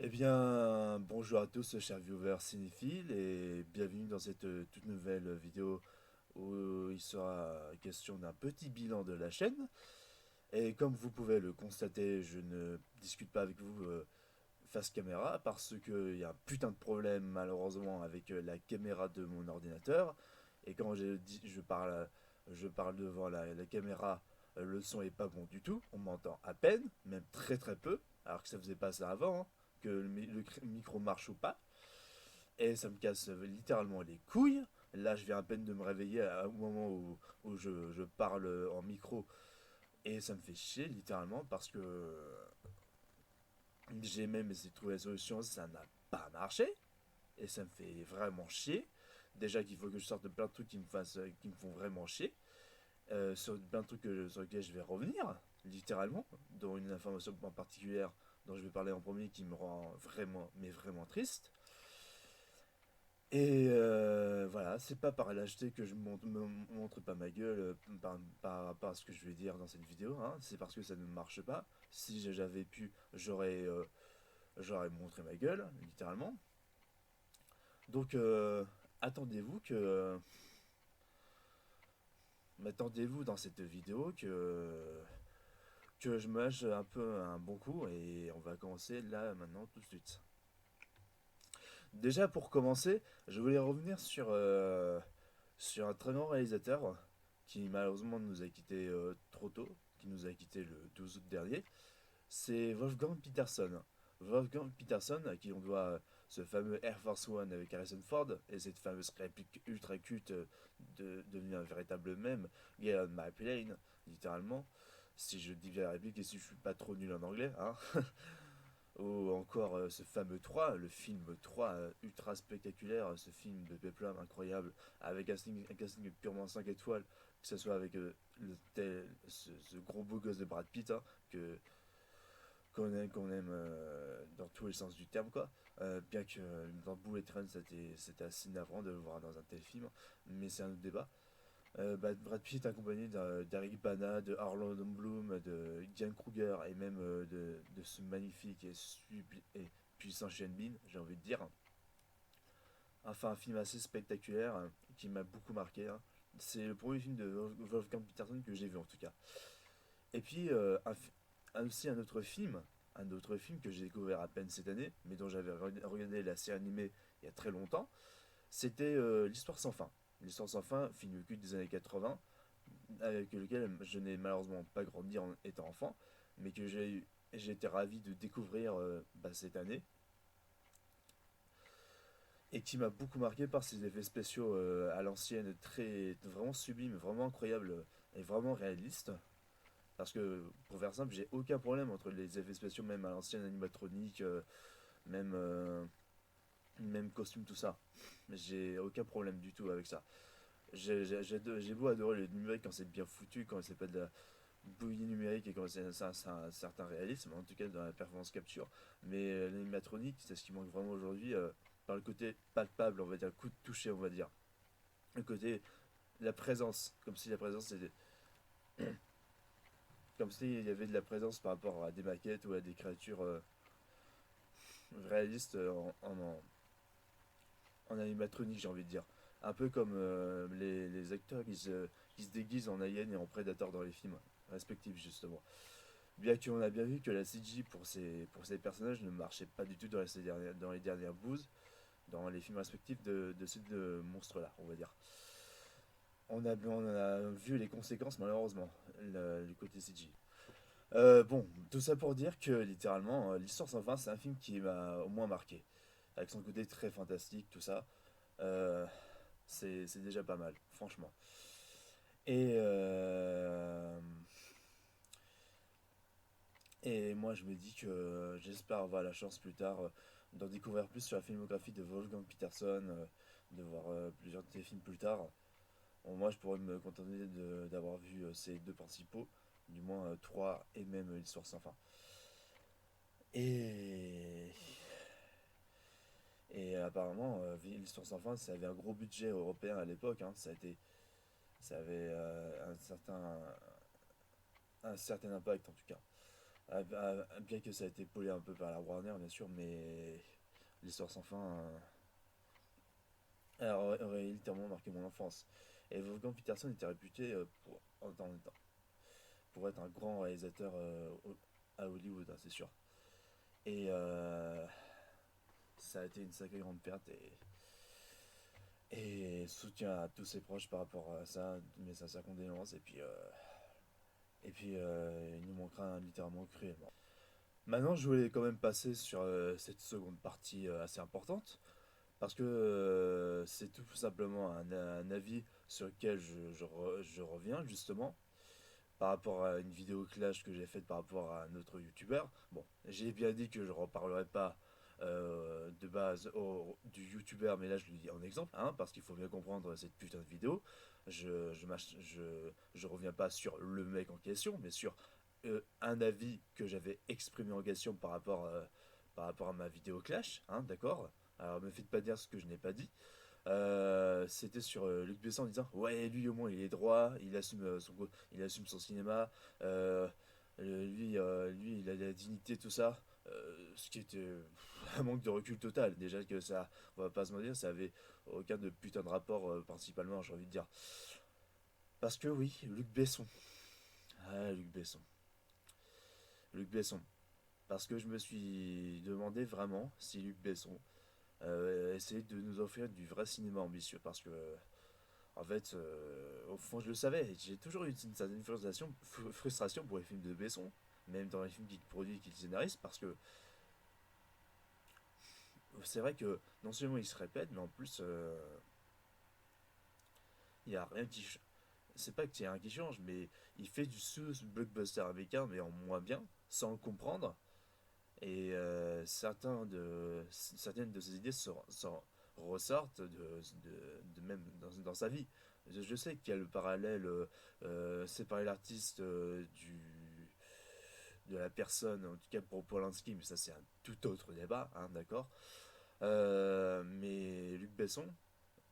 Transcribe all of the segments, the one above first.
Eh bien, bonjour à tous, chers viewers cinéphiles, et bienvenue dans cette toute nouvelle vidéo où il sera question d'un petit bilan de la chaîne. Et comme vous pouvez le constater, je ne discute pas avec vous face caméra parce qu'il y a un putain de problème malheureusement avec la caméra de mon ordinateur. Et quand je parle devant la caméra, le son est pas bon du tout, on m'entend à peine, même très très peu, alors que ça faisait pas ça avant, hein, que le micro marche ou pas. Et ça me casse littéralement les couilles. Là, je viens à peine de me réveiller au moment où je parle en micro. Et ça me fait chier littéralement parce que j'ai même essayé de trouver la solution, ça n'a pas marché. Et ça me fait vraiment chier. Déjà qu'il faut que je sorte de plein de trucs qui me font vraiment chier. Sur plein de trucs sur lesquels je vais revenir, littéralement. Dont une information en particulier dont je vais parler en premier qui me rend vraiment, mais vraiment triste. Et voilà, c'est pas par lâcheté que je me montre pas ma gueule par rapport à ce que je vais dire dans cette vidéo, hein. C'est parce que ça ne marche pas. Si j'avais pu, j'aurais montré ma gueule, littéralement. Donc attendez-vous que attendez-vous dans cette vidéo que je me lâche un peu un bon coup et on va commencer là maintenant tout de suite. Déjà pour commencer, je voulais revenir sur un très grand réalisateur qui malheureusement nous a quitté trop tôt, qui nous a quitté le 12 août dernier. C'est Wolfgang Peterson. Wolfgang Peterson, à qui on doit ce fameux Air Force One avec Harrison Ford et cette fameuse réplique ultra culte devenue un véritable mème, Get on my plane, littéralement. Si je dis bien la réplique et si je suis pas trop nul en anglais, hein. Ou encore ce fameux 3, le film 3 ultra spectaculaire, ce film de Peplum incroyable, avec un casting purement 5 étoiles, que ce soit avec ce gros beau gosse de Brad Pitt, hein, qu'on aime dans tous les sens du terme, quoi. Bien que dans Bullet Train, c'était assez navrant de le voir dans un tel film, mais c'est un autre débat. Brad Pitt accompagné d'Eric Bana, de Orlando Bloom, de Diane Kruger et même de ce magnifique et puissant Sean Bean, j'ai envie de dire. Enfin, un film assez spectaculaire qui m'a beaucoup marqué, hein. C'est le premier film de Wolfgang Peterson que j'ai vu en tout cas. Et puis, aussi un autre film que j'ai découvert à peine cette année, mais dont j'avais regardé la série animée il y a très longtemps, c'était L'Histoire sans fin. L'Histoire sans fin, film culte des années 80, avec lequel je n'ai malheureusement pas grandi en étant enfant, mais que j'ai été ravi de découvrir cette année, et qui m'a beaucoup marqué par ses effets spéciaux à l'ancienne, très vraiment sublimes, vraiment incroyables et vraiment réalistes. Parce que, pour faire simple, j'ai aucun problème entre les effets spéciaux, même à l'ancienne animatronique, même, même costume, tout ça. J'ai aucun problème du tout avec ça. J'ai beau adorer le numérique quand c'est bien foutu, quand c'est pas de la bouillie numérique et quand c'est un certain réalisme, en tout cas dans la performance capture. Mais l'animatronique, c'est ce qui manque vraiment aujourd'hui, par le côté palpable, on va dire, le coup de toucher, on va dire. Le côté, la présence, comme si la présence c'était. Comme s'il y avait de la présence par rapport à des maquettes ou à des créatures réalistes en animatronique, j'ai envie de dire. Un peu comme les acteurs qui se déguisent en aliens et en prédateurs dans les films respectifs, justement. Bien qu'on a bien vu que la CG pour ces personnages ne marchait pas du tout dans les dernières bouses, dans les films respectifs de ces deux monstres-là, on va dire. On a vu les conséquences, malheureusement, du côté CG. Bon, tout ça pour dire que littéralement, L'Histoire sans fin, c'est un film qui m'a au moins marqué. Avec son côté très fantastique, tout ça. Euh, c'est déjà pas mal, franchement. Et, euh, et moi, je me dis que j'espère avoir la chance plus tard d'en découvrir plus sur la filmographie de Wolfgang Peterson, de voir plusieurs de ses films plus tard. Bon, moi, je pourrais me contenter d'avoir vu ces deux principaux, du moins trois, et même L'Histoire sans fin. Et Et apparemment, l'Histoire sans fin, ça avait un gros budget européen à l'époque, hein. Ça avait un certain impact en tout cas. Bien que ça a été polé un peu par la Warner, bien sûr, mais l'histoire sans fin aurait littéralement marqué mon enfance. Et Wolfgang Peterson était réputé pour être un grand réalisateur à Hollywood, hein, c'est sûr. Et ça a été une sacrée grande perte et soutien à tous ses proches par rapport à ça, mais ça condoléances et puis il nous manquera littéralement cruellement. Maintenant, je voulais quand même passer sur cette seconde partie assez importante parce que c'est tout simplement un avis sur lequel je reviens justement par rapport à une vidéo clash que j'ai faite par rapport à un autre youtubeur. Bon, j'ai bien dit que je ne reparlerai pas de base du youtubeur, mais là je le dis en exemple, hein, parce qu'il faut bien comprendre cette putain de vidéo. Je reviens pas sur le mec en question, mais sur un avis que j'avais exprimé en question par rapport à ma vidéo clash, hein, d'accord. Alors me faites pas dire ce que je n'ai pas dit. C'était sur Luc Besson en disant ouais, lui au moins il est droit, il assume son cinéma, lui il a la dignité, tout ça. Ce qui était un manque de recul total. Déjà que ça, on va pas se mentir, ça avait aucun de putain de rapport, principalement, j'ai envie de dire. Parce que oui, Luc Besson. Ah, Luc Besson. Luc Besson. Parce que je me suis demandé vraiment si Luc Besson essayait de nous offrir du vrai cinéma ambitieux. Parce que en fait, au fond, je le savais. J'ai toujours eu une certaine frustration pour les films de Besson, même dans les films qu'il produit et qu'il scénarise, parce que c'est vrai que non seulement il se répète, mais en plus, il n'y a rien qui. C'est pas qu'il y a rien qui change, mais il fait du sous-blockbuster américain, mais en moins bien, sans le comprendre. Et certaines de ses idées ressortent même dans sa vie. Je sais qu'il y a le parallèle, séparer l'artiste de la personne, en tout cas pour Polanski, mais ça c'est un tout autre débat, hein, d'accord. Mais Luc Besson,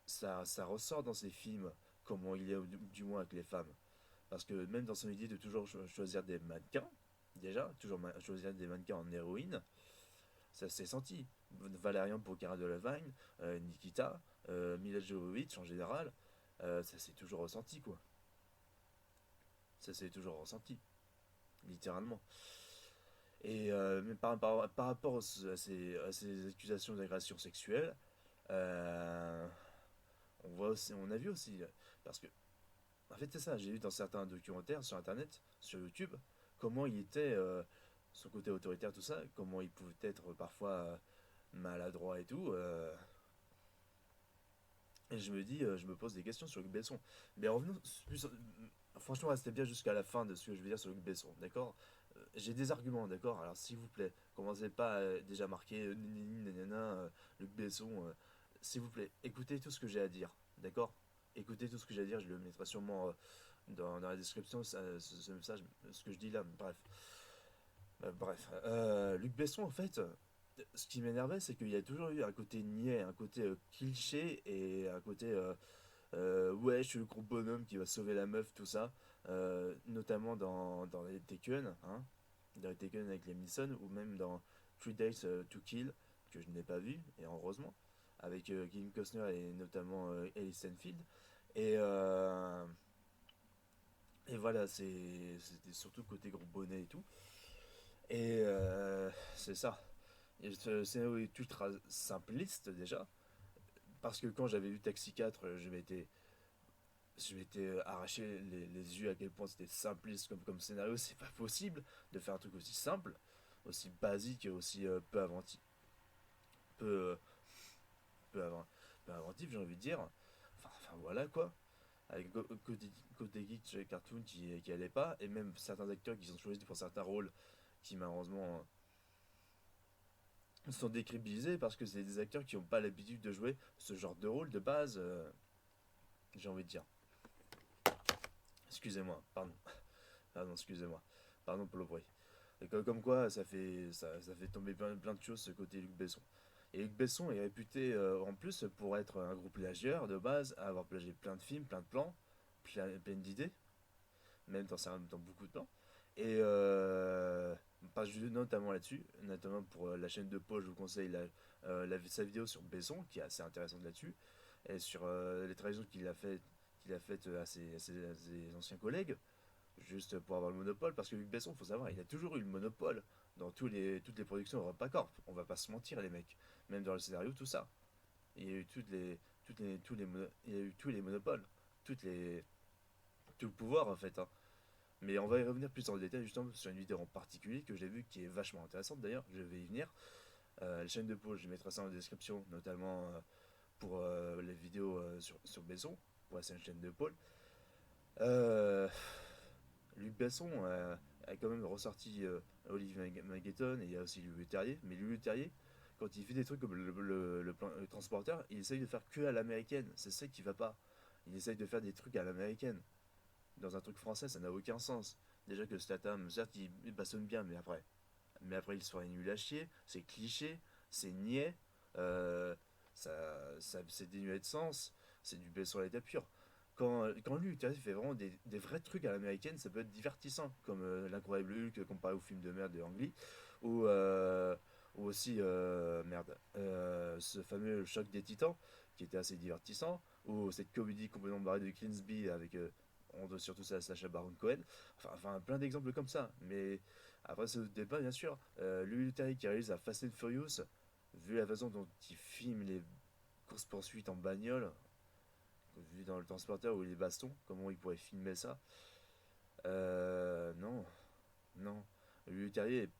ça ressort dans ses films, comment il est du moins avec les femmes. Parce que même dans son idée de toujours choisir des mannequins, déjà, toujours choisir des mannequins en héroïne, ça s'est senti. Valérian pour Cara Delevingne, Nikita, Mila Jovovich en général, ça s'est toujours ressenti, quoi. Ça s'est toujours ressenti, littéralement. Et mais par rapport à ces accusations d'agression sexuelle, euh, on a vu aussi, parce que, en fait, c'est ça, j'ai vu dans certains documentaires sur internet, sur YouTube, comment il était, son côté autoritaire, tout ça, comment il pouvait être parfois maladroit et tout. Et je me dis, je me pose des questions sur Luc Besson. Mais revenons franchement, restez bien jusqu'à la fin de ce que je veux dire sur Luc Besson, d'accord. J'ai des arguments, d'accord. Alors s'il vous plaît, commencez pas à déjà marquer Luc Besson. S'il vous plaît, écoutez tout ce que j'ai à dire, d'accord. Écoutez tout ce que j'ai à dire, je le mettrai sûrement dans la description, ce message, ce que je dis là, bref. Luc Besson, en fait, ce qui m'énervait, c'est qu'il y a toujours eu un côté niais, un côté cliché et un côté ouais, je suis le gros bonhomme qui va sauver la meuf, tout ça. Notamment dans les Taken, hein, dans les Taken avec les Neeson, ou même dans Three Days to Kill, que je n'ai pas vu, et heureusement, avec Kevin Costner et notamment Ellie Stanfield. Et, euh, et voilà, c'était surtout côté gros bonnet et tout. Et c'est ça. Et ce scénario est ultra simpliste déjà. Parce que quand j'avais vu Taxi 4, je m'étais arraché les yeux à quel point c'était simpliste comme scénario. C'est pas possible de faire un truc aussi simple, aussi basique et aussi peu, euh, peu, avant- peu inventif, j'ai envie de dire. Enfin, voilà quoi. Avec côté geek chez Cartoon qui allait pas, et même certains acteurs qui sont choisis pour certains rôles qui malheureusement sont décrédibilisés parce que c'est des acteurs qui n'ont pas l'habitude de jouer ce genre de rôle de base, j'ai envie de dire. Excusez-moi, pardon. Pardon, excusez-moi. Pardon pour le bruit. Et comme quoi, ça fait tomber plein de choses ce côté Luc Besson. Et Luc Besson est réputé en plus pour être un gros plagieur de base, à avoir plagié plein de films, plein de plans, plein d'idées, même dans beaucoup de plans. Et pas notamment là-dessus, notamment pour la chaîne de Paul, je vous conseille sa vidéo sur Besson, qui est assez intéressante là-dessus, et sur les trahisons qu'il a faites à ses anciens collègues, juste pour avoir le monopole, parce que Luc Besson, faut savoir, il a toujours eu le monopole dans toutes les productions EuropaCorp, on va pas se mentir les mecs, même dans le scénario, tout ça. Il y a eu il y a eu tous les monopoles, toutes les, tout le pouvoir en fait, hein. Mais on va y revenir plus en détail justement sur une vidéo en particulier que j'ai vue qui est vachement intéressante d'ailleurs, je vais y venir. La chaîne de Paul, je mettrai ça en description, notamment pour les vidéos sur Besson, pour la chaîne de Paul. Euh, Luc Besson a quand même ressorti Olivier Magueton et il y a aussi Louis Terrier. Mais Louis Terrier, quand il fait des trucs comme le transporteur, il essaye de faire que à l'américaine. C'est ça qui va pas. Il essaye de faire des trucs à l'américaine. Dans un truc français, ça n'a aucun sens. Déjà que Statham, certes, il bastonne bien, mais après il se fait nul à chier, c'est cliché, c'est niais, euh, c'est dénué de sens, c'est du Besson à l'état pur. Quand lui, tu vois, il fait vraiment des vrais trucs à l'américaine, ça peut être divertissant, comme l'incroyable Hulk comparé au film de merde de Ang Lee, ou, ou aussi, ce fameux choc des titans, qui était assez divertissant, ou cette comédie complètement barrée de Clinsby avec, on doit surtout ça à Sacha Baron Cohen, enfin plein d'exemples comme ça, mais après ce débat bien sûr, Louis Leterrier qui réalise la Fast and Furious, vu la façon dont il filme les courses poursuites en bagnole, vu dans le transporteur ou les bastons, comment il pourrait filmer ça. Non, non. Louis Terrier est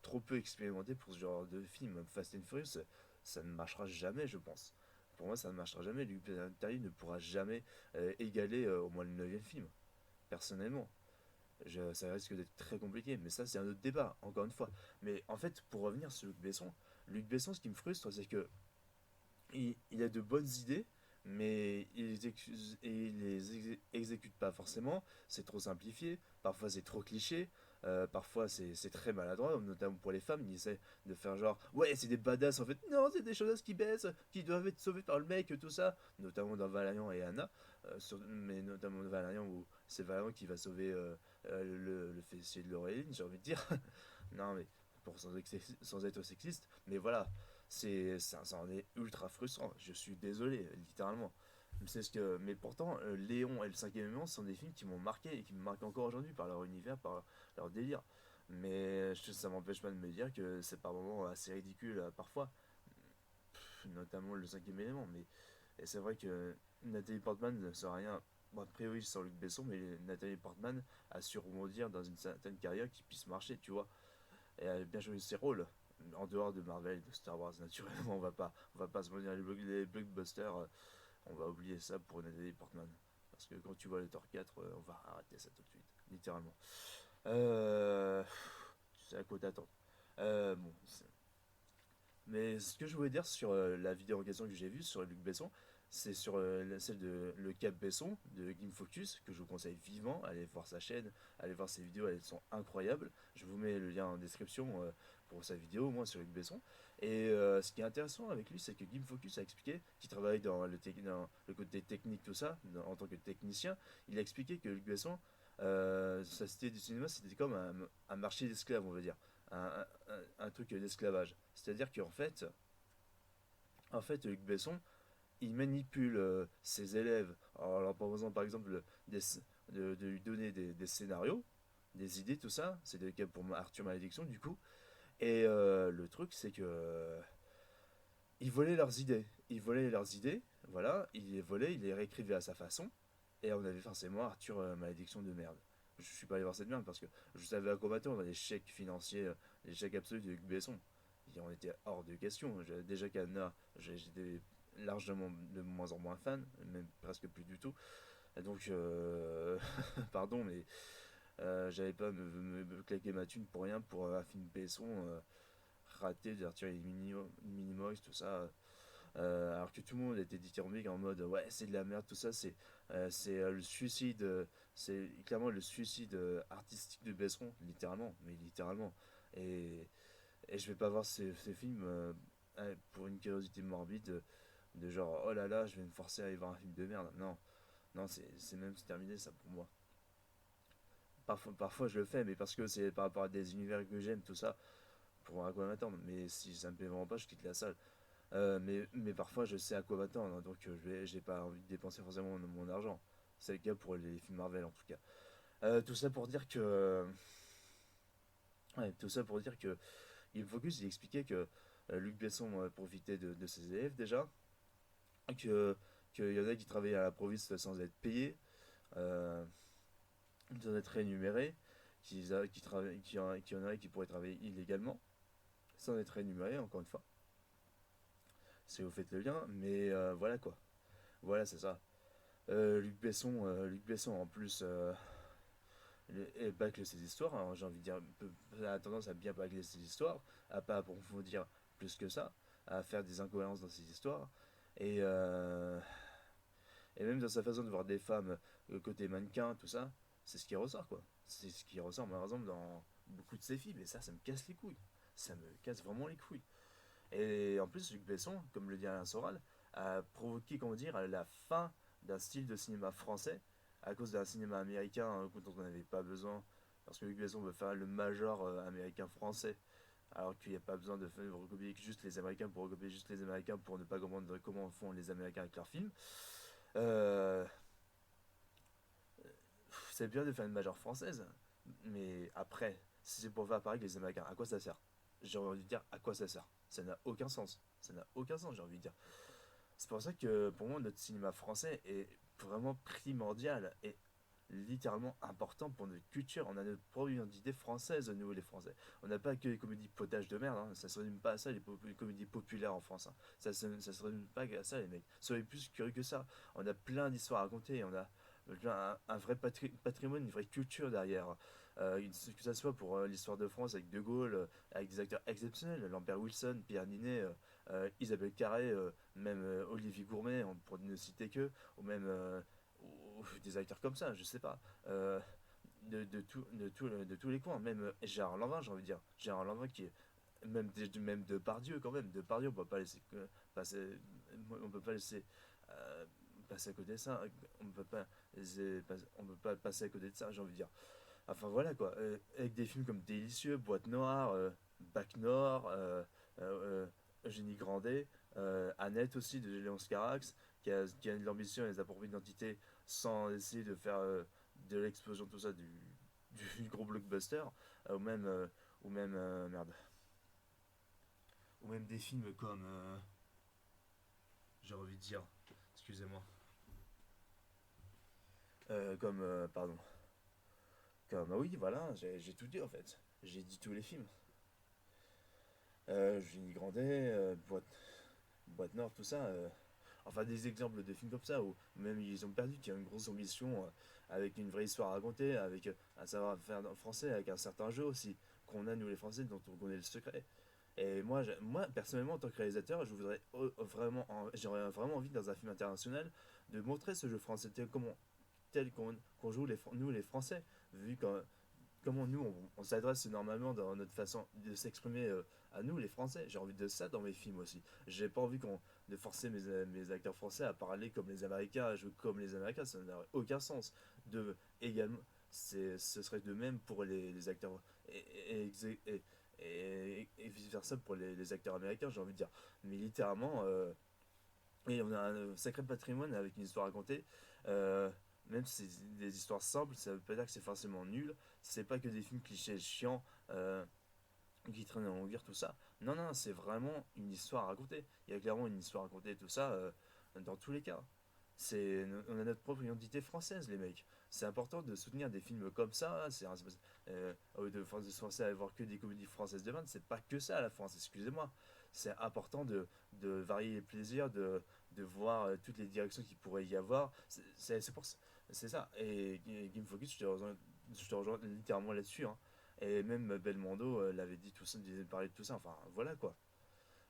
trop peu expérimenté pour ce genre de film. Fast and Furious, ça ne marchera jamais, je pense. Pour moi, ça ne marchera jamais. Louis Terrier ne pourra jamais égaler au moins le 9 film, personnellement. Ça risque d'être très compliqué, mais ça, c'est un autre débat, encore une fois. Mais en fait, pour revenir sur Luc Besson, ce qui me frustre, c'est que il a de bonnes idées, mais il les exécute pas forcément. C'est trop simplifié, parfois c'est trop cliché, parfois c'est très maladroit, notamment pour les femmes. Il essaie de faire genre, ouais, c'est des badass en fait. Non, c'est des choses qui baissent, qui doivent être sauvées par le mec, tout ça. Notamment dans Valérian et Anna, mais notamment dans Valérian où c'est Valérian qui va sauver le fessier de Laureline, j'ai envie de dire. Non, mais sans être sexiste, mais voilà, ça en est ultra frustrant. Je suis désolé, littéralement. Mais pourtant, Léon et le cinquième élément sont des films qui m'ont marqué et qui me marquent encore aujourd'hui par leur univers, par leur délire. Mais ça m'empêche pas de me dire que c'est par moments assez ridicule parfois, notamment le cinquième élément. Mais et c'est vrai que Nathalie Portman ne sert à rien. Bon, a priori, sans Luc Besson, mais Nathalie Portman a su rebondir dans une certaine carrière qui puisse marcher, tu vois. Et elle a bien joué ses rôles. En dehors de Marvel, de Star Wars, naturellement, on va pas se mentir, les blockbusters, on va oublier ça pour Nathalie Portman. Parce que quand tu vois le Thor 4, on va arrêter ça tout de suite, littéralement. Euh, c'est à quoi t'attendre. Bon, mais ce que je voulais dire sur la vidéo en question que j'ai vue sur Luc Besson, c'est sur celle de Le Cap Besson de Game Focus, que je vous conseille vivement. Allez voir sa chaîne, allez voir ses vidéos, elles sont incroyables. Je vous mets le lien en description pour sa vidéo, au moins sur Luc Besson. Et ce qui est intéressant avec lui, c'est que Game Focus a expliqué qu'il travaille dans dans le côté technique, tout ça, en tant que technicien. Il a expliqué que Luc Besson, sa cité du cinéma, c'était comme un marché d'esclaves, on va dire. Un truc d'esclavage. C'est-à-dire en fait, Luc Besson, il manipule ses élèves en leur proposant par exemple de lui donner des scénarios, des idées, tout ça. C'est le cas pour Arthur Malédiction, du coup. Et le truc, c'est que il volait leurs idées. Il volait leurs idées, voilà, il les volait, il les réécrivait à sa façon. Et on avait forcément Arthur Malédiction de merde. Je suis pas allé voir cette merde parce que je savais à quoi m'attendre. Les chèques financiers, les chèques absolus de Luc Besson, ils ont été hors de question. Déjà qu'Anna, j'étais largement de moins en moins fan, même presque plus du tout. Et donc, pardon, mais j'avais pas me claquer ma thune pour rien pour un film Besson raté d'Arthur et Minimox, tout ça. Alors que tout le monde était dithyrambique en mode ouais, c'est de la merde, tout ça, c'est le suicide, c'est clairement le suicide artistique de Besson, littéralement, mais littéralement. Et, et je vais pas voir ces films pour une curiosité morbide de genre oh là là, je vais me forcer à aller voir un film de merde. Non, non, c'est terminé ça pour moi. Parfois je le fais, mais parce que c'est par rapport à des univers que j'aime, tout ça, pour à quoi m'attendre. Mais si ça me plaît vraiment pas, je quitte la salle. Mais parfois je sais à quoi m'attendre, hein, donc j'ai pas envie de dépenser forcément mon argent. C'est le cas pour les films Marvel en tout cas. Tout ça pour dire que. Ouais, tout ça pour dire que il Focus il expliquait que Luc Besson profitait de ses élèves déjà, que qu'il y en a qui travaillaient à la l'improviste sans être payés, euh, sans être rémunérés, qu'il y en a qui pourraient travailler illégalement, sans être rémunérés, encore une fois. Si vous faites le lien, mais voilà quoi. Voilà, c'est ça. Luc Besson en plus bâcle ses histoires, hein, j'ai envie de dire, a tendance à bien bâcler ses histoires, à pas approfondir plus que ça, à faire des incohérences dans ses histoires. Et, euh, et même dans sa façon de voir des femmes, côté mannequin, tout ça, c'est ce qui ressort quoi. C'est ce qui ressort malheureusement dans beaucoup de ses films, et ça me casse les couilles. Ça me casse vraiment les couilles. Et en plus, Luc Besson, comme le dit Alain Soral, a provoqué, comment dire, la fin d'un style de cinéma français à cause d'un cinéma américain dont on n'avait pas besoin. Parce que Luc Besson veut faire le major américain-français, alors qu'il n'y a pas besoin de recopier juste les Américains pour recopier juste les Américains pour ne pas comprendre comment font les Américains avec leurs films. Euh, c'est bien de faire une majeure française, mais après, si c'est pour faire pareil que les Américains, à quoi ça sert? J'ai envie de dire à quoi ça sert. Ça n'a aucun sens. Ça n'a aucun sens, j'ai envie de dire. C'est pour ça que pour moi, notre cinéma français est vraiment primordial et littéralement important pour notre culture. On a notre propre identité française, nous les Français. On n'a pas que les comédies potages de merde, hein. Ça se résume pas à ça, les comédies populaires en France, hein. Ça se résume pas à ça, les mecs. Soyez plus curieux que ça. On a plein d'histoires à raconter, on a un vrai patrimoine, une vraie culture derrière. Que ça soit pour l'histoire de France avec De Gaulle, avec des acteurs exceptionnels, Lambert Wilson, Pierre Ninet, Isabelle Carré, même Olivier Gourmet, pour ne citer que, ou même ou des acteurs comme ça, je sais pas. De tous les coins, même Gérard Lanvin, j'ai envie de dire. Gérard Lanvin qui est même de Pardieu quand même. De Pardieu, on peut pas laisser passer, on peut pas laisser euh, passer à côté de ça. On peut pas, on peut pas passer à côté de ça, j'ai envie de dire. Enfin voilà quoi. Avec des films comme Délicieux, Boîte Noire, Bac Nord, Eugénie Grandet, Annette aussi de Léon Scarax, qui a de l'ambition et sa propre identité sans essayer de faire de l'explosion, tout ça, du gros blockbuster, ou même, merde, ou même des films comme, j'ai envie de dire, excusez-moi, pardon, comme, ah oui, voilà, j'ai tout dit en fait, j'ai dit tous les films. Eugénie Grandet, Boîte Nord, tout ça. Enfin, des exemples de films comme ça où même ils ont perdu, qui a une grosse ambition avec une vraie histoire à raconter, avec un savoir-faire français, avec un certain jeu aussi, qu'on a nous les Français, dont on connaît le secret. Et moi personnellement, en tant que réalisateur, je voudrais vraiment, j'aurais vraiment envie dans un film international de montrer ce jeu français tel qu'on joue nous les Français, vu comment nous on s'adresse normalement dans notre façon de s'exprimer à nous les Français. J'ai envie de ça dans mes films aussi. J'ai pas envie de forcer mes acteurs français à parler comme les Américains, à jouer comme les Américains, ça n'aurait aucun sens. Également, ce serait de même pour les acteurs et vice versa pour les acteurs américains, j'ai envie de dire. Mais littéralement, et on a un sacré patrimoine avec une histoire à raconter. Euh, Même si c'est des histoires simples, ça veut pas dire que c'est forcément nul. C'est pas que des films clichés chiants qui traînent en longueur, tout ça. Non, non, c'est vraiment une histoire à raconter. Il y a clairement une histoire à raconter, tout ça, dans tous les cas. On a notre propre identité française, les mecs. C'est important de soutenir des films comme ça. Au lieu de se forcer à voir que des comédies françaises de merde, c'est pas que ça la France, excusez-moi. C'est important de varier les plaisirs, de voir toutes les directions qu'il pourrait y avoir. C'est ça. Et Game Focus, je te rejoins littéralement là-dessus, hein. Et même Belmondo l'avait dit tout ça, disait parler de tout ça. Enfin, voilà quoi.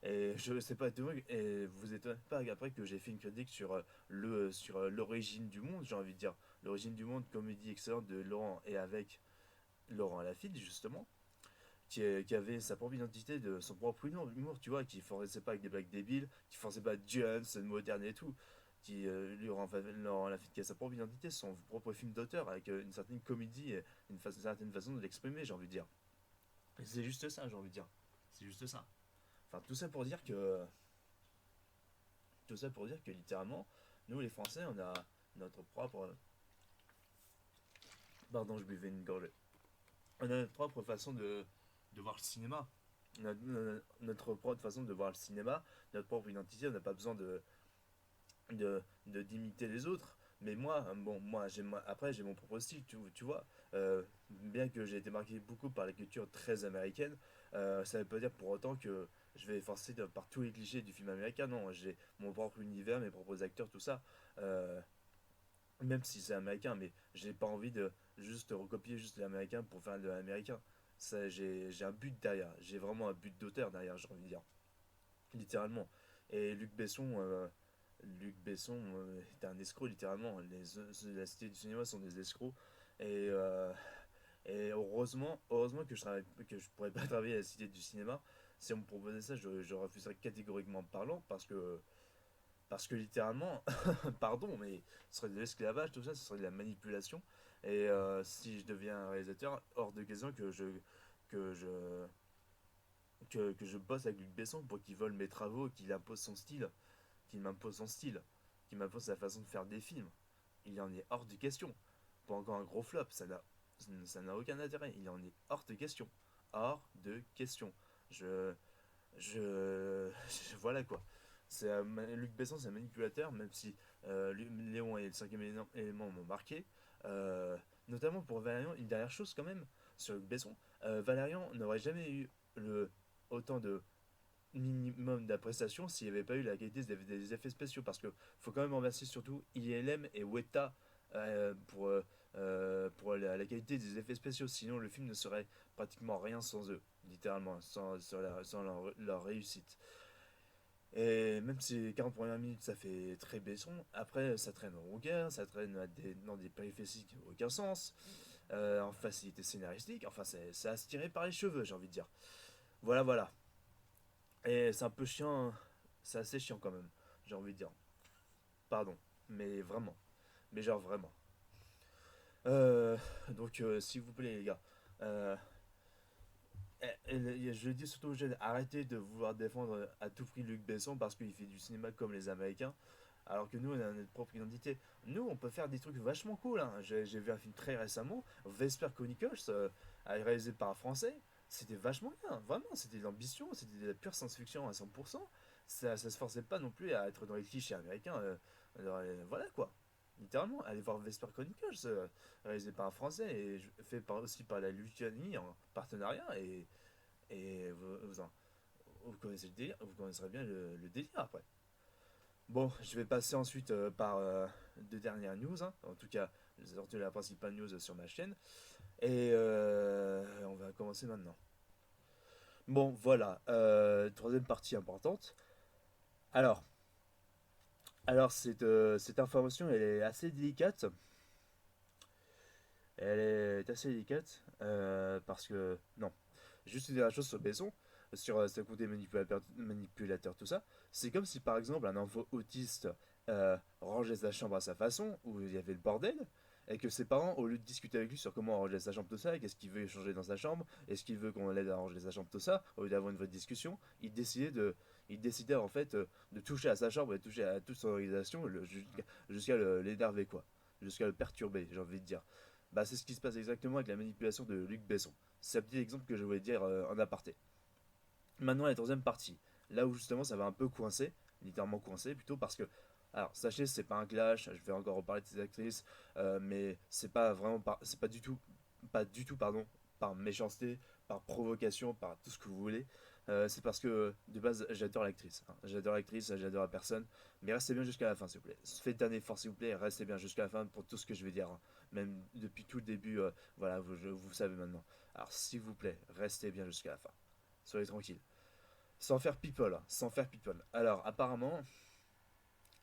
Et je sais pas, et vous étonnez pas après que j'ai fait une critique sur l'origine du monde, j'ai envie de dire. L'origine du monde, comédie excellente de Laurent et avec Laurent Lafitte, justement, qui avait sa propre identité, de son propre humour, tu vois, qui forçait pas avec des blagues débiles, qui forçait pas Jones, moderne et tout. lui leur a fait qu'il a sa propre identité, son propre film d'auteur, avec une certaine comédie et une certaine façon de l'exprimer, j'ai envie de dire. Et c'est juste ça, j'ai envie de dire. C'est juste ça. Enfin, tout ça pour dire que littéralement, nous les Français, on a notre propre. Pardon, je buvais une gorgée. On a notre propre façon de voir le cinéma. Notre propre façon de voir le cinéma, notre propre identité, on n'a pas besoin d'imiter les autres. Mais moi, bon, après j'ai mon propre style, tu vois. Bien que j'ai été marqué beaucoup par la culture très américaine, ça ne veut pas dire pour autant que je vais forcer par tous les clichés du film américain. Non, j'ai mon propre univers, mes propres acteurs, tout ça. Euh, Même si c'est américain, mais j'ai pas envie de juste recopier juste l'américain pour faire de l'américain. Ça, j'ai un but derrière, j'ai vraiment un but d'auteur derrière, j'ai envie de dire, littéralement. Et Luc Besson est un escroc, littéralement. La cité du cinéma sont des escrocs. Et, euh, et heureusement que je pourrais pas travailler à la cité du cinéma. Si on me proposait ça, je refuserais catégoriquement parlant parce que littéralement, pardon, mais ce serait de l'esclavage, tout ça, ce serait de la manipulation. Et si je deviens un réalisateur, hors de question que je, que je bosse avec Luc Besson pour qu'il vole mes travaux, qu'il impose son style, qu'il m'impose son style, qu'il m'impose sa façon de faire des films. Il en est hors de question. Pour encore un gros flop, ça n'a aucun intérêt. Il en est hors de question. Hors de question. Je, voilà quoi. Luc Besson, c'est un manipulateur, même si Léon et le cinquième élément m'ont marqué. Euh, Notamment pour Valérian, une dernière chose quand même sur Luc Besson. Valérian n'aurait jamais eu le autant de minimum d'appréciation s'il n'y avait pas eu la qualité des effets spéciaux. Parce que faut quand même remercier surtout ILM et Weta pour la qualité des effets spéciaux. Sinon, le film ne serait pratiquement rien sans eux, littéralement, sans leur réussite. Et même si les 40 premières minutes ça fait très Besson, après ça traîne en longueur, ça traîne dans des périphéties qui n'ont aucun sens, en facilité scénaristique, enfin c'est à se tirer par les cheveux, j'ai envie de dire. Voilà, voilà. Et c'est un peu chiant, c'est assez chiant quand même, j'ai envie de dire. Pardon, mais vraiment. Mais genre vraiment. Euh, S'il vous plaît, les gars, euh, je le dis surtout aux jeunes, arrêtez de vouloir défendre à tout prix Luc Besson parce qu'il fait du cinéma comme les Américains, alors que nous, on a notre propre identité. Nous, on peut faire des trucs vachement cool. Hein. J'ai vu un film très récemment, Vesper Chronicles, réalisé par un Français. C'était vachement bien, vraiment. C'était de l'ambition, c'était de la pure science-fiction à 100%. Ça se forçait pas non plus à être dans les clichés américains. Voilà quoi. Littéralement, allez voir Vesper Chronicles, réalisé par un Français et fait aussi par la Lituanie en partenariat. Et vous connaissez le délire, vous connaisserez bien le délire après. Bon, je vais passer ensuite par deux dernières news. Hein. En tout cas, j'ai sorti la principale news sur ma chaîne. Et on va commencer maintenant. Bon, voilà. Troisième partie importante. Alors, cette information, elle est assez délicate. Elle est assez délicate parce que, non, juste une dernière chose sur Besson, sur ce côté manipulateur, tout ça. C'est comme si par exemple un enfant autiste rangeait sa chambre à sa façon, où il y avait le bordel, et que ses parents, au lieu de discuter avec lui sur comment ranger sa chambre, tout ça, et qu'est-ce qu'il veut changer dans sa chambre, est-ce qu'il veut qu'on l'aide à ranger sa chambre, tout ça, au lieu d'avoir une vraie discussion, il décidait en fait de toucher à sa chambre et de toucher à toute son organisation jusqu'à l'énerver quoi, jusqu'à le perturber, j'ai envie de dire. Bah, c'est ce qui se passe exactement avec la manipulation de Luc Besson. C'est un petit exemple que je voulais dire en aparté. Maintenant, la troisième partie. Là où justement ça va un peu coincer, littéralement coincer plutôt parce que. Alors, sachez, c'est pas un clash, je vais encore reparler de ces actrices, mais c'est pas du tout, pardon, par méchanceté, par provocation, par tout ce que vous voulez. C'est parce que de base, j'adore l'actrice. Hein. J'adore l'actrice, j'adore la personne. Mais restez bien jusqu'à la fin, s'il vous plaît. Faites un effort, s'il vous plaît, restez bien jusqu'à la fin pour tout ce que je vais dire. Hein. Même depuis tout le début, voilà, vous savez maintenant. Alors, s'il vous plaît, restez bien jusqu'à la fin. Soyez tranquille. Sans faire people, hein, sans faire people. Alors, apparemment,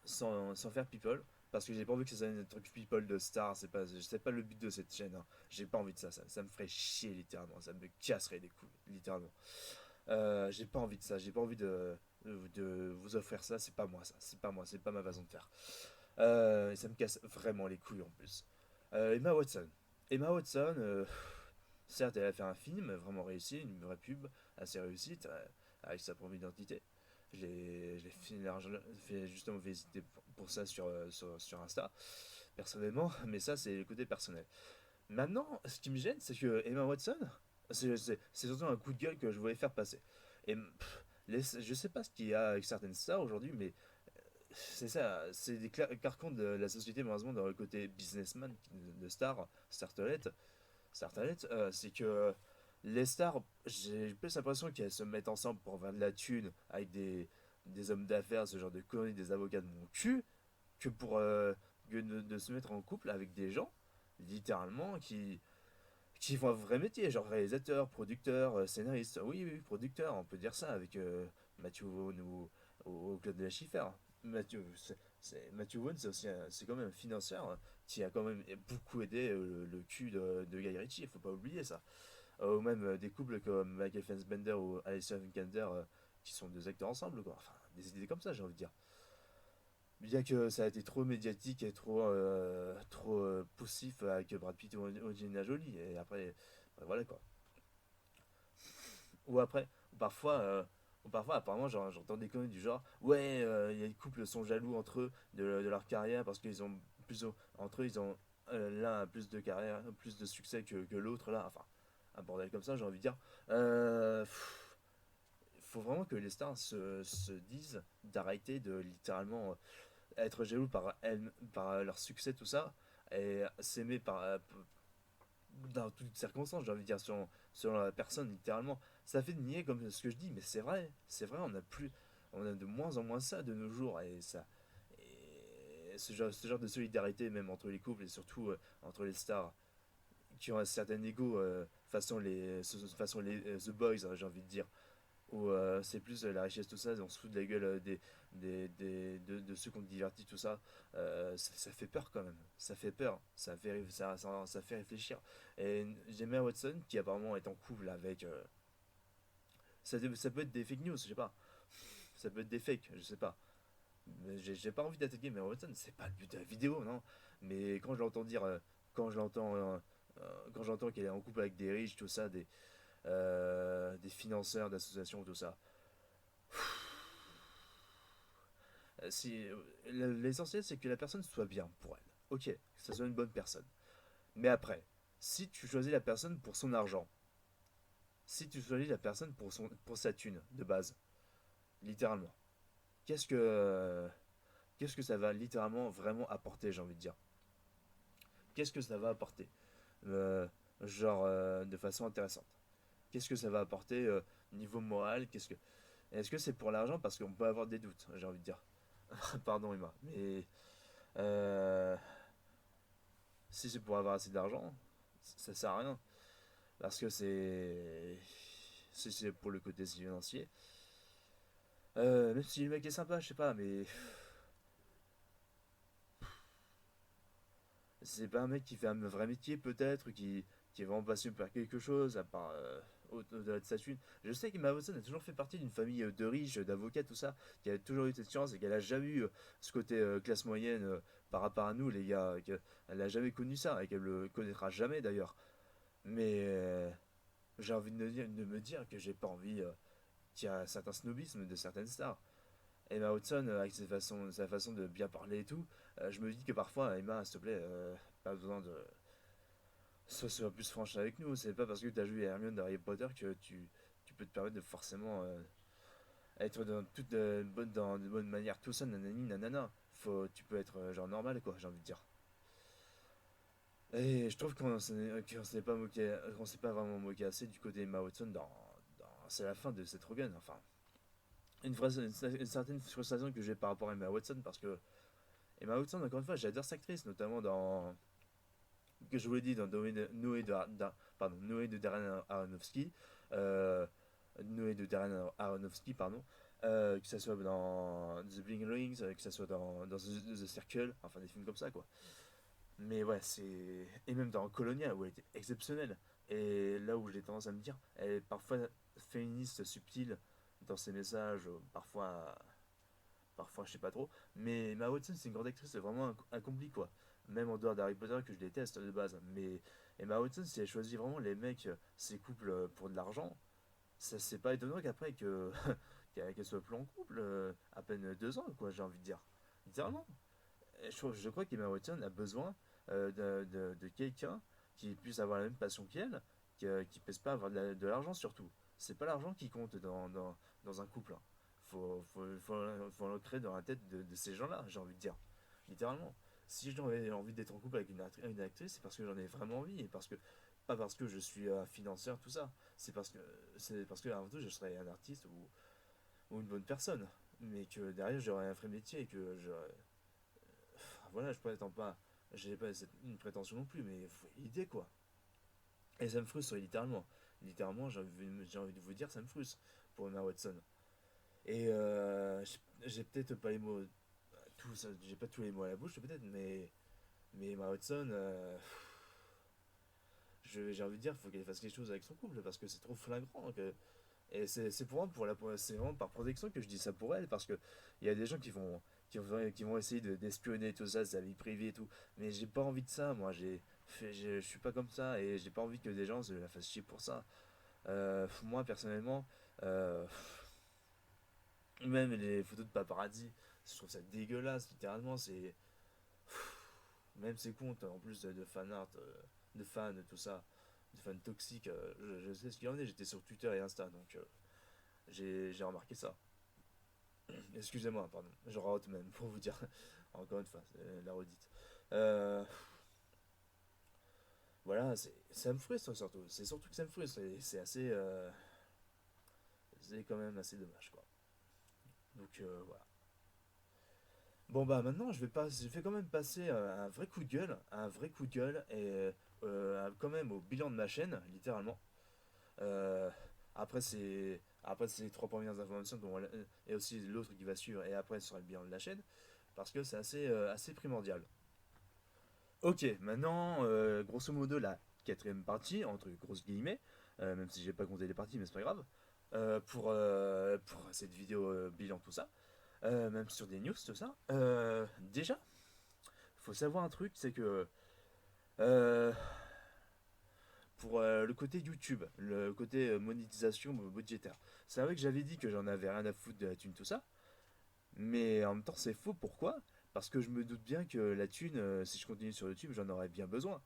sans faire people, parce que j'ai pas envie que ça soit un truc people de star, c'est pas le but de cette chaîne. Hein. J'ai pas envie de ça me ferait chier littéralement, ça me casserait les couilles, littéralement. J'ai pas envie de ça, j'ai pas envie de vous vous offrir ça, c'est pas moi ça, c'est pas moi, c'est pas ma façon de faire. Et ça me casse vraiment les couilles en plus. Emma Watson. Emma Watson, certes, elle a fait un film vraiment réussi, une vraie pub assez réussie, avec sa propre identité. Je l'ai fait justement visiter pour ça sur Insta, personnellement, mais ça, c'est le côté personnel. Maintenant, ce qui me gêne, c'est que Emma Watson, c'est surtout un coup de gueule que je voulais faire passer. Et je sais pas ce qu'il y a avec certaines stars aujourd'hui, mais c'est ça, c'est des carcans de la société, malheureusement, dans le côté businessman de stars, Startalent, c'est que les stars, j'ai plus l'impression qu'elles se mettent ensemble pour faire de la thune avec des hommes d'affaires, ce genre de conneries, des avocats de mon cul, que pour de se mettre en couple avec des gens, littéralement, qui font un vrai métier, genre réalisateur, producteur, scénariste. Oui, oui, producteur, on peut dire ça avec Matthew Vaughn ou au Club de la Schiffer. Matthew Vaughn, c'est quand même un financeur qui a quand même beaucoup aidé le cul de Guy Ritchie, il faut pas oublier ça. Ou même des couples comme Michael Fassbender ou Alicia Vikander qui sont deux acteurs ensemble, quoi. Enfin, des idées comme ça, j'ai envie de dire. Bien que ça a été trop médiatique et trop poussif avec Brad Pitt ou Angelina Jolie. Et après, voilà quoi. Ou après, ou parfois, euh, ou parfois apparemment, j'entends des conneries du genre, ouais, les couples sont jaloux entre eux de leur carrière parce qu'ils ont entre eux, ils ont l'un a plus de carrière, plus de succès que l'autre là. Enfin, un bordel comme ça, j'ai envie de dire. Il faut vraiment que les stars se disent d'arrêter de littéralement être jaloux par leur succès, tout ça, et s'aimer dans toutes circonstances, j'ai envie de dire, selon la personne, littéralement. Ça fait nier comme ce que je dis, mais c'est vrai, on a de moins en moins ça de nos jours, et ce genre de solidarité, même entre les couples, et surtout entre les stars, qui ont un certain ego, façon les The Boys, hein, j'ai envie de dire, où c'est plus la richesse, tout ça, on se fout de la gueule de ceux qu'on divertit, tout ça. Ça fait peur quand même, ça fait peur, ça fait réfléchir. Et j'aimais Watson qui apparemment est en couple avec. Ça peut être des fake news, je sais pas. Ça peut être des fakes, je sais pas. Mais j'ai pas envie d'attaquer Emma Watson, c'est pas le but de la vidéo, non. Mais quand je l'entends dire. Quand je l'entends. Quand j'entends qu'elle est en couple avec des riches, tout ça, des financeurs d'associations, tout ça. Si, l'essentiel, c'est que la personne soit bien pour elle. Ok, que ça soit une bonne personne. Mais après, si tu choisis la personne pour son argent, si tu choisis la personne pour sa thune de base, littéralement, qu'est-ce que, qu'est-ce que ça va littéralement vraiment apporter, j'ai envie de dire. Qu'est-ce que ça va apporter Euh, de façon intéressante. Qu'est-ce que ça va apporter niveau moral. Est-ce que c'est pour l'argent? Parce qu'on peut avoir des doutes, j'ai envie de dire. Pardon Emma, mais euh, si c'est pour avoir assez d'argent, ça sert à rien. Parce que c'est pour le côté financier. Même si le mec est sympa, je sais pas, mais c'est pas un mec qui fait un vrai métier peut-être, qui est vraiment passionné par quelque chose, à part au-delà de sa thune. Je sais qu'Emma Watson a toujours fait partie d'une famille de riches, d'avocats, tout ça, qui a toujours eu cette chance et qu'elle a jamais eu ce côté classe moyenne par rapport à nous, les gars, qu'elle a jamais connu ça et qu'elle le connaîtra jamais d'ailleurs. Mais j'ai envie de me dire que j'ai pas envie qu'il y a un certain snobisme de certaines stars. Emma Watson, avec sa façon de bien parler et tout, je me dis que parfois, Emma, s'il te plaît, pas besoin de. Sois plus franche avec nous. C'est pas parce que tu as joué Hermione dans Harry Potter que tu peux te permettre de forcément être dans de bonnes manières, tout ça, nanani, nanana. Tu peux être genre normal, quoi, j'ai envie de dire. Et je trouve qu'on s'est pas moqué, qu'on s'est pas vraiment moqué assez du côté Emma Watson c'est la fin de cette Rogan. Enfin, une certaine frustration que j'ai par rapport à Emma Watson parce que Emma Watson, encore une fois, j'adore cette actrice, notamment dans. Que je vous l'ai dit, dans Noé de Darren Aronofsky. Euh, Noé de Darren Aronofsky, pardon. Que ce soit dans The Bling Rings, que ce soit dans The Circle, enfin des films comme ça, quoi. Mais ouais, c'est. Et même dans Colonia, où elle était exceptionnelle. Et là où j'ai tendance à me dire, elle est parfois féministe subtile dans ses messages, parfois. parfois je sais pas trop, mais Emma Watson c'est une grande actrice vraiment accomplie quoi, même en dehors d'Harry Potter que je déteste de base, mais Emma Watson si elle choisit vraiment les mecs, ses couples pour de l'argent, ça c'est pas étonnant qu'après que qu'elle soit plus en couple à peine 2 ans quoi j'ai envie de dire, littéralement. Je crois qu'Emma Watson a besoin de quelqu'un qui puisse avoir la même passion qu'elle, qui ne pèse pas avoir de l'argent surtout. C'est pas l'argent qui compte dans un couple, hein. Faut l'ancrer dans la tête de ces gens-là, j'ai envie de dire. Littéralement. Si j'ai envie d'être en couple avec une actrice, c'est parce que j'en ai vraiment envie. Et parce que, pas parce que je suis un financeur, tout ça. C'est parce que avant tout, je serais un artiste ou une bonne personne. Mais que derrière, j'aurais un vrai métier et que j'aurais voilà, je prétends pas, j'ai pas une prétention non plus, mais faut l'idée quoi. Et ça me frustre littéralement. Littéralement, j'ai envie de vous dire, ça me frustre pour Emma Watson. Et j'ai peut-être pas les mots, j'ai pas tous les mots à la bouche peut-être, mais Emma Watson, j'ai envie de dire, il faut qu'elle fasse quelque chose avec son couple parce que c'est trop flagrant. Et c'est pour moi, c'est vraiment par protection que je dis ça pour elle, parce que il y a des gens qui vont essayer d'espionner tout ça, sa vie privée et tout. Mais j'ai pas envie de ça, moi. Je suis pas comme ça et j'ai pas envie que des gens se la fassent chier pour ça. Moi, personnellement, euh, même les photos de paparazzi, je trouve ça dégueulasse, littéralement. Même ces comptes, en plus de fan art, de fans, tout ça, de fans toxiques, je sais ce qu'il en est. J'étais sur Twitter et Insta, donc j'ai remarqué ça. Excusez-moi, pardon. Je rajoute même pour vous dire. Encore une fois, c'est la redite. Euh, voilà, ça me frustre surtout. C'est surtout que ça me frustre. C'est assez. C'est quand même assez dommage, quoi. Donc voilà. Bon bah maintenant je vais quand même passer un vrai coup de gueule, un vrai coup de gueule et quand même au bilan de ma chaîne, littéralement. Euh, après ces 3 premières informations et aussi l'autre qui va suivre et après ce sera le bilan de la chaîne parce que c'est assez primordial. Ok, maintenant, grosso modo, la quatrième partie, entre grosses guillemets, même si j'ai pas compté les parties, mais c'est pas grave, pour cette vidéo bilan, tout ça, même sur des news, tout ça, déjà, faut savoir un truc, c'est que euh, pour le côté YouTube, le côté monétisation budgétaire, c'est vrai que j'avais dit que j'en avais rien à foutre de la thune, tout ça, mais en même temps, c'est faux, pourquoi? Parce que je me doute bien que la thune, si je continue sur YouTube, j'en aurais bien besoin.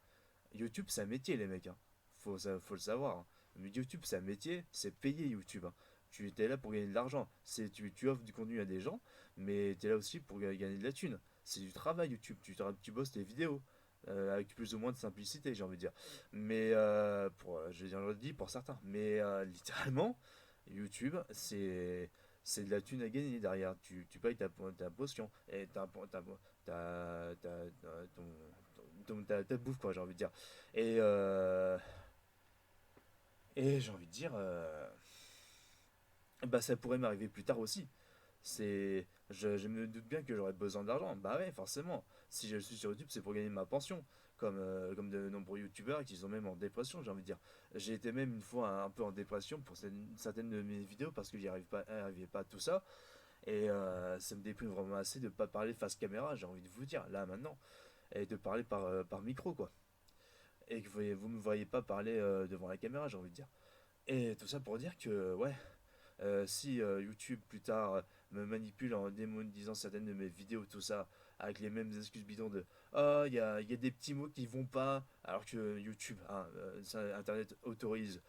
YouTube, c'est un métier, les mecs, hein. Faut le savoir, hein. Mais YouTube, c'est un métier, c'est payé YouTube, hein. Tu es là pour gagner de l'argent. Tu offres du contenu à des gens, mais tu es là aussi pour gagner de la thune. C'est du travail YouTube. Tu bosses tes vidéos. Avec plus ou moins de simplicité, j'ai envie de dire. Mais, je le dis pour certains. Mais littéralement, YouTube, c'est de la thune à gagner derrière. Tu payes ta potion. Et ta bouffe, quoi, j'ai envie de dire. Et, euh, et j'ai envie de dire, bah ça pourrait m'arriver plus tard aussi. Je me doute bien que j'aurais besoin d'argent. Bah ouais, forcément. Si je suis sur YouTube, c'est pour gagner ma pension. Comme de nombreux youtubeurs qui sont même en dépression, j'ai envie de dire. J'ai été même une fois un peu en dépression pour certaines de mes vidéos parce que j'y arrivais pas à tout ça. Et ça me déprime vraiment assez de pas parler face caméra, j'ai envie de vous dire, là maintenant. Et de parler par micro, quoi. Et que vous me voyez pas parler devant la caméra, j'ai envie de dire. Et tout ça pour dire que, ouais, si YouTube plus tard me manipule en démonétisant certaines de mes vidéos, tout ça, avec les mêmes excuses bidons de oh, il y a des petits mots qui vont pas, alors que YouTube, hein, Internet autorise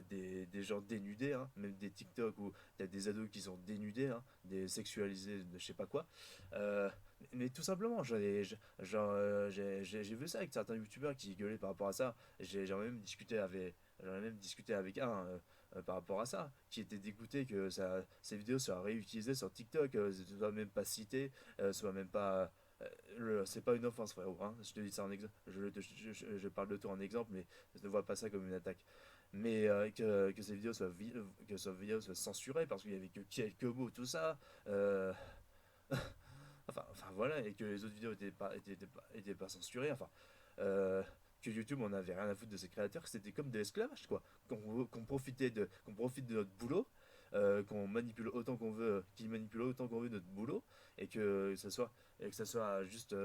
des gens dénudés, hein, même des TikTok où il y a des ados qui sont dénudés, hein, des sexualisés de je sais pas quoi. Euh, mais tout simplement, j'ai vu ça avec certains youtubeurs qui gueulaient par rapport à ça. J'en ai même discuté avec un par rapport à ça, qui était dégoûté que ces vidéos soient réutilisées sur TikTok, soient même pas citées, soient même pas. C'est pas une offense, frérot, hein. Je te dis ça en exemple. Je parle de toi en exemple, mais ne vois pas ça comme une attaque. Mais que ces vidéos soient censurées parce qu'il y avait que quelques mots, tout ça. Enfin, voilà, et que les autres vidéos étaient pas censurées. Enfin, euh, que YouTube on avait rien à foutre de ses créateurs, que c'était comme de l'esclavage, quoi. Qu'on profite de notre boulot qu'on manipule autant qu'on veut, qu'ils manipulent autant qu'on veut notre boulot, et que ça soit juste,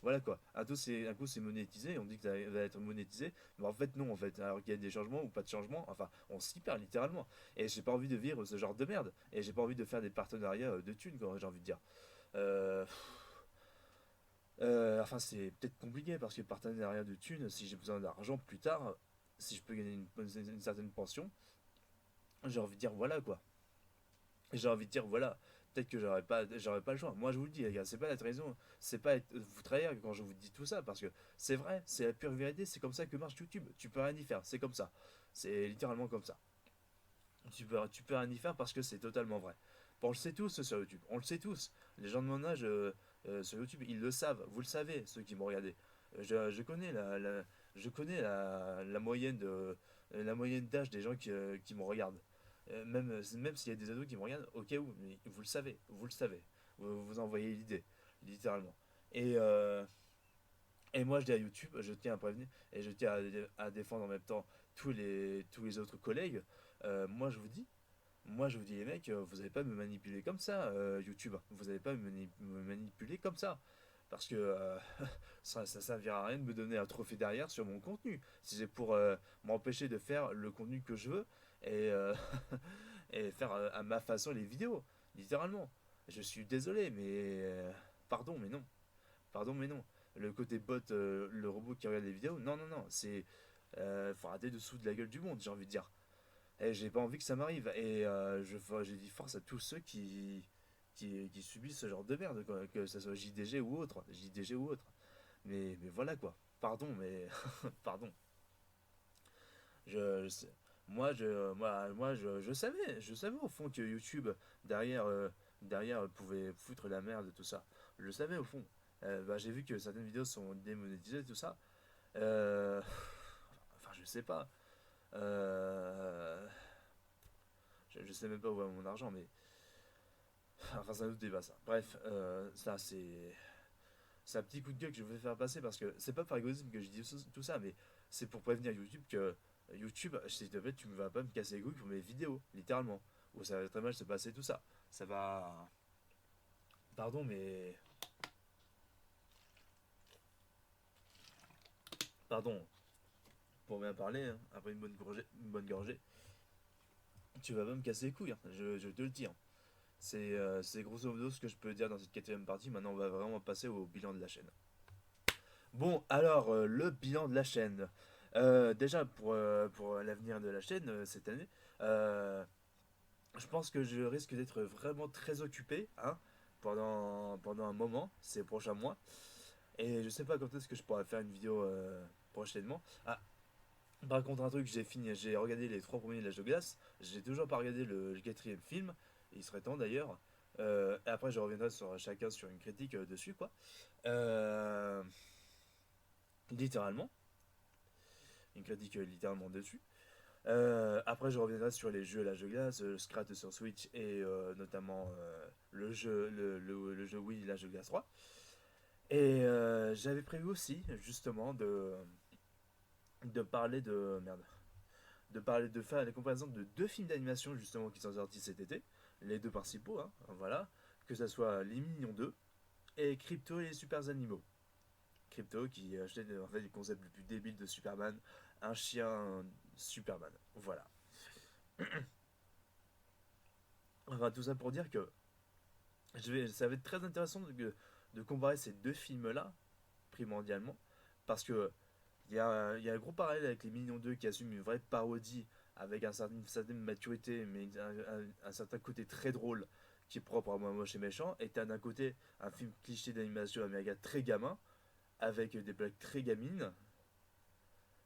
voilà quoi. Un coup c'est monétisé, on dit que ça va être monétisé, mais en fait non, en fait, alors qu'il y a des changements ou pas de changements, enfin, on s'y perd littéralement. Et j'ai pas envie de vivre ce genre de merde, et j'ai pas envie de faire des partenariats de thunes, quoi, j'ai envie de dire. Euh, enfin, c'est peut-être compliqué parce que partenariat de thunes, si j'ai besoin d'argent plus tard, si je peux gagner une certaine pension, j'ai envie de dire voilà quoi. J'ai envie de dire voilà. Peut-être que j'aurais pas le choix. Moi, je vous le dis, les gars, c'est pas la trahison, c'est pas vous trahir quand je vous dis tout ça parce que c'est vrai, c'est la pure vérité, c'est comme ça que marche YouTube. Tu peux rien y faire, c'est comme ça. C'est littéralement comme ça. Tu peux rien y faire parce que c'est totalement vrai. Bon, on le sait tous sur YouTube, on le sait tous. Les gens de mon âge sur YouTube, ils le savent, vous le savez, ceux qui m'ont regardé. Je connais la moyenne la moyenne d'âge des gens qui me regardent. Même s'il y a des ados qui me regardent, au cas où, mais vous le savez, vous le savez. Vous envoyez l'idée, littéralement. Et, euh, et moi, je dis à YouTube, je tiens à prévenir, et je tiens à défendre en même temps tous les autres collègues. Moi je vous dis les mecs, vous n'allez pas me manipuler comme ça, YouTube. Vous n'allez pas me manipuler comme ça. Parce que ça servira à rien de me donner un trophée derrière sur mon contenu. Si c'est pour m'empêcher de faire le contenu que je veux et, et faire à ma façon les vidéos, littéralement. Je suis désolé, mais pardon, mais non. Pardon, mais non. Le côté bot, le robot qui regarde les vidéos, non, non, non. Faut arrêter de sous de la gueule du monde, j'ai envie de dire. Et j'ai pas envie que ça m'arrive. Et j'ai dit force à tous ceux qui subissent ce genre de merde, quoi, que ce soit JDG ou autre. JDG ou autre. Mais voilà quoi. Pardon, mais. Pardon. Je sais- je savais au fond que YouTube, derrière, pouvait foutre la merde et tout ça. Je le savais au fond. Bah, j'ai vu que certaines vidéos sont démonétisées, tout ça. Euh, enfin, je sais pas. Euh, je sais même pas où va mon argent, mais enfin, c'est un autre débat ça. Bref, ça c'est un petit coup de gueule que je veux faire passer parce que c'est pas par égoïsme que je dis tout ça, mais c'est pour prévenir YouTube que YouTube, s'il te plaît, tu ne vas pas me casser les couilles pour mes vidéos, littéralement. Ou ça va très mal se passer tout ça. Ça va. Pardon, mais. Pardon, pour bien parler, hein, après une bonne gorgée, tu vas pas me casser les couilles, hein, je te le dis, hein. C'est grosso modo ce que je peux dire dans cette quatrième partie. Maintenant, on va vraiment passer au bilan de la chaîne. Bon, alors, le bilan de la chaîne. Déjà, pour l'avenir de la chaîne cette année, euh, je pense que je risque d'être vraiment très occupé hein, pendant un moment, ces prochains mois. Et je sais pas quand est-ce que je pourrai faire une vidéo prochainement. Ah, par contre, un truc, j'ai regardé les trois premiers de l'âge de glace. J'ai toujours pas regardé le quatrième film. Il serait temps d'ailleurs. Et après, je reviendrai sur chacun sur une critique dessus, quoi. Euh, littéralement. Une critique littéralement dessus. Après, je reviendrai sur les jeux l'âge de glace, Scrat sur Switch et notamment le jeu Wii l'âge de glace 3. Et j'avais prévu aussi, justement, de parler de. Merde. De faire la comparaison de deux films d'animation, justement, qui sont sortis cet été. Les deux principaux, hein, voilà. Que ce soit Les Mignons 2 et Crypto et les Super Animaux. Crypto qui achetait en fait les concepts les plus débiles de Superman, un chien Superman. Voilà. Enfin, tout ça pour dire que ça va être très intéressant de comparer ces deux films-là, primordialement, parce que il y a un gros parallèle avec Les Mignons 2 qui assume une vraie parodie avec une certaine maturité, mais un certain côté très drôle qui est propre à Moi Moche et Méchant, et t'as d'un côté un film cliché d'animation américain très gamin, avec des blagues très gamines,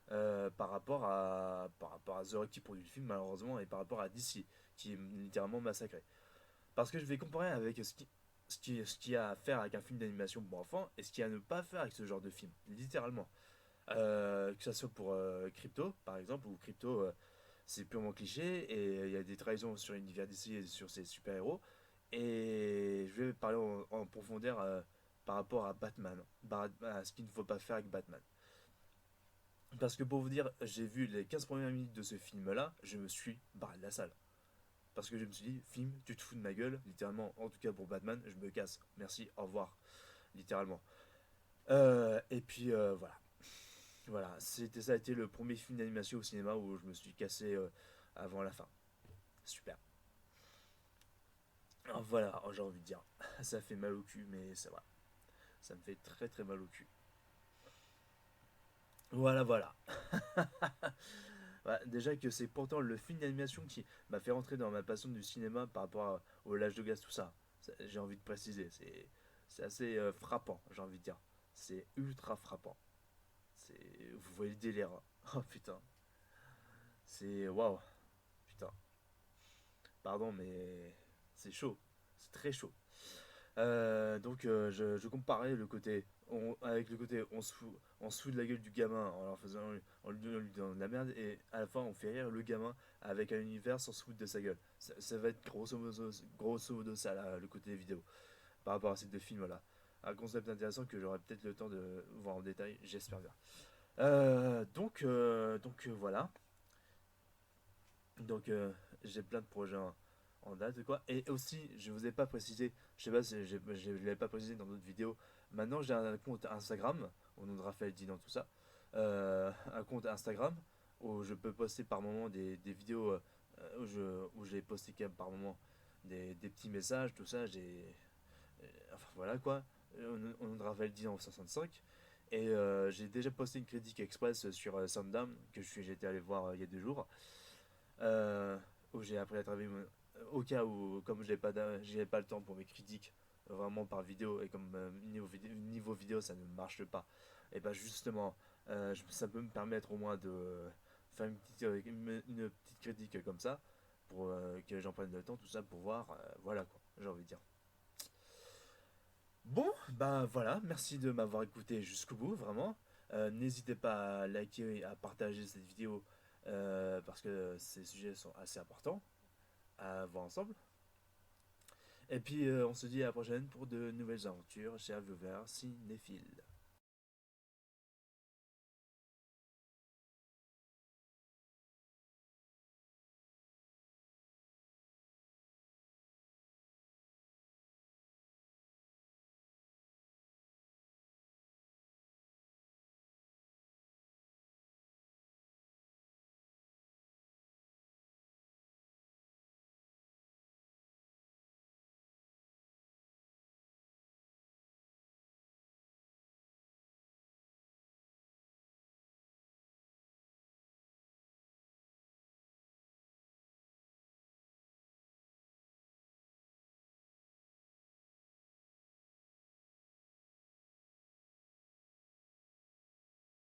par rapport à The Rock qui produit le film, malheureusement, et par rapport à DC, qui est littéralement massacré. Parce que je vais comparer avec ce qui a à faire avec un film d'animation pour enfants et ce qui a à ne pas faire avec ce genre de film, littéralement. Que ça soit pour Crypto, par exemple, où Crypto, c'est purement cliché et il y a des trahisons sur l'univers d'ici et sur ses super-héros. Et je vais parler en profondeur par rapport à Batman, à ce qu'il ne faut pas faire avec Batman. Parce que pour vous dire, j'ai vu les 15 premières minutes de ce film-là, je me suis barré de la salle. parce que je me suis dit, film, tu te fous de ma gueule, littéralement, en tout cas pour Batman, je me casse, merci, au revoir, littéralement. Et puis voilà. Voilà, ça a été le premier film d'animation au cinéma où je me suis cassé avant la fin. Super. Alors voilà, j'ai envie de dire. Ça fait mal au cul, mais c'est vrai. Ça me fait très très mal au cul. Voilà, voilà. Ouais, déjà que c'est pourtant le film d'animation qui m'a fait rentrer dans ma passion du cinéma par rapport au L'âge de gaz, tout ça. J'ai envie de préciser. C'est assez frappant, j'ai envie de dire. C'est ultra frappant. Vous voyez le délire, hein. Oh putain. C'est waouh. Putain. Pardon, mais c'est chaud. C'est très chaud. Donc je comparais le côté avec le côté on se fout de la gueule du gamin en leur faisant en lui donnant de la merde, et à la fin on fait rire le gamin avec un univers sans se foutre de sa gueule. Ça va être grosso modo ça là, le côté vidéo par rapport à ces deux films là. Un concept intéressant que j'aurai peut-être le temps de voir en détail, j'espère bien. Voilà. Donc j'ai plein de projets en date quoi. Et aussi, je vous ai pas précisé, je sais pas si je l'ai pas précisé dans d'autres vidéos. Maintenant, j'ai un compte Instagram au nom de Raphaël Dinan, tout ça. Un compte Instagram où je peux poster par moment des vidéos où j'ai posté quand même par moment des petits messages, tout ça. Enfin voilà quoi. Au nom de Raphaël Dinan 65. Et j'ai déjà posté une critique express sur Sundam que j'étais allé voir il y a 2 jours, euh, où j'ai appris à travailler au cas où, comme j'ai pas le temps pour mes critiques vraiment par vidéo, et comme niveau vidéo ça ne marche pas, et ben justement ça peut me permettre au moins de faire une petite critique comme ça pour que j'en prenne le temps, tout ça pour voir, voilà quoi, j'ai envie de dire. Bon, bah voilà, merci de m'avoir écouté jusqu'au bout, vraiment. N'hésitez pas à liker et à partager cette vidéo parce que ces sujets sont assez importants à voir ensemble. Et puis on se dit à la prochaine pour de nouvelles aventures chez Aviover Cinéphile.